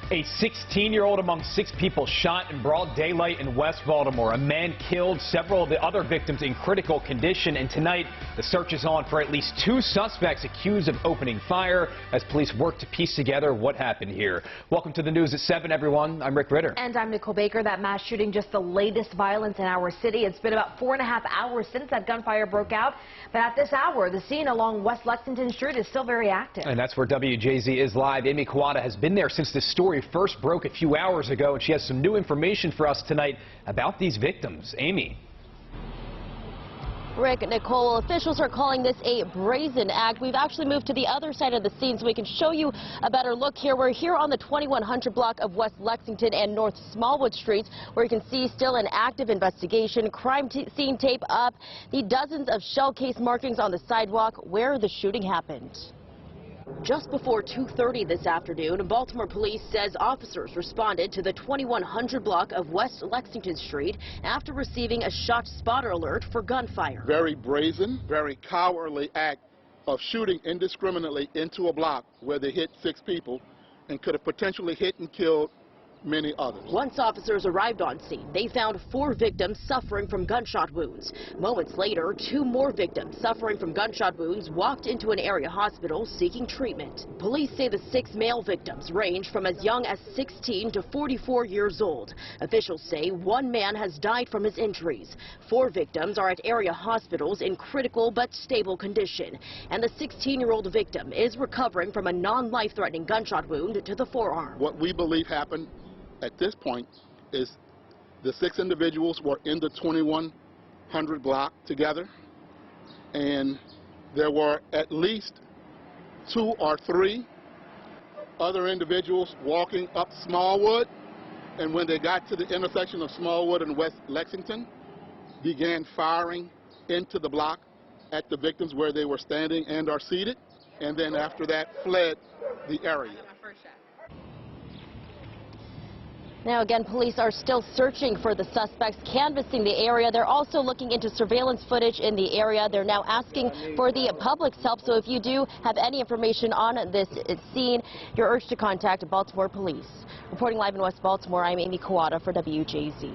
A 16-year-old among 6 people shot in broad daylight in West Baltimore. A man killed, several of the other victims in critical condition, and tonight the search is on for at least 2 suspects accused of opening fire as police work to piece together what happened here. Welcome to the news at 7, everyone. I'm Rick Ritter. And I'm Nicole Baker. That mass shooting, just the latest violence in our city. It's been about 4.5 hours since that gunfire broke out, but at this hour, the scene along West Lexington Street is still very active. And that's where WJZ is live. Amy Kawada has been there since this story first broke a few hours ago, and she has some new information for us tonight about these victims. Amy. Rick, Nicole, officials are calling this a brazen act. We've actually moved to the other side of the scene so we can show you a better look here. We're here on the 2100 block of West Lexington and North Smallwood Streets, where you can see still an active investigation. Crime scene tape up, the dozens of shell case markings on the sidewalk where the shooting happened. Just before 2:30 this afternoon, Baltimore Police says officers responded to the 2100 block of West Lexington Street after receiving a shot spotter alert for gunfire. Very brazen, very cowardly act of shooting indiscriminately into a block where they hit 6 people and could have potentially hit and killed many others. Once officers arrived on scene, they found 4 victims suffering from gunshot wounds. Moments later, 2 more victims suffering from gunshot wounds walked into an area hospital seeking treatment. Police say the 6 male victims range from as young as 16 to 44 years old. Officials say 1 man has died from his injuries. 4 victims are at area hospitals in critical but stable condition. And the 16-year-old victim is recovering from a non-life-threatening gunshot wound to the forearm. What we believe happened at this point is the 6 individuals were in the 2100 block together, and there were at least 2 or 3 other individuals walking up Smallwood, and when they got to the intersection of Smallwood and West Lexington, began firing into the block at the victims where they were standing and are seated, and then after that fled the area. Now again, police are still searching for the suspects, canvassing the area. They're also looking into surveillance footage in the area. They're now asking for the public's help. So if you do have any information on this scene, you're urged to contact Baltimore Police. Reporting live in West Baltimore, I'm Amy Kawada for WJZ.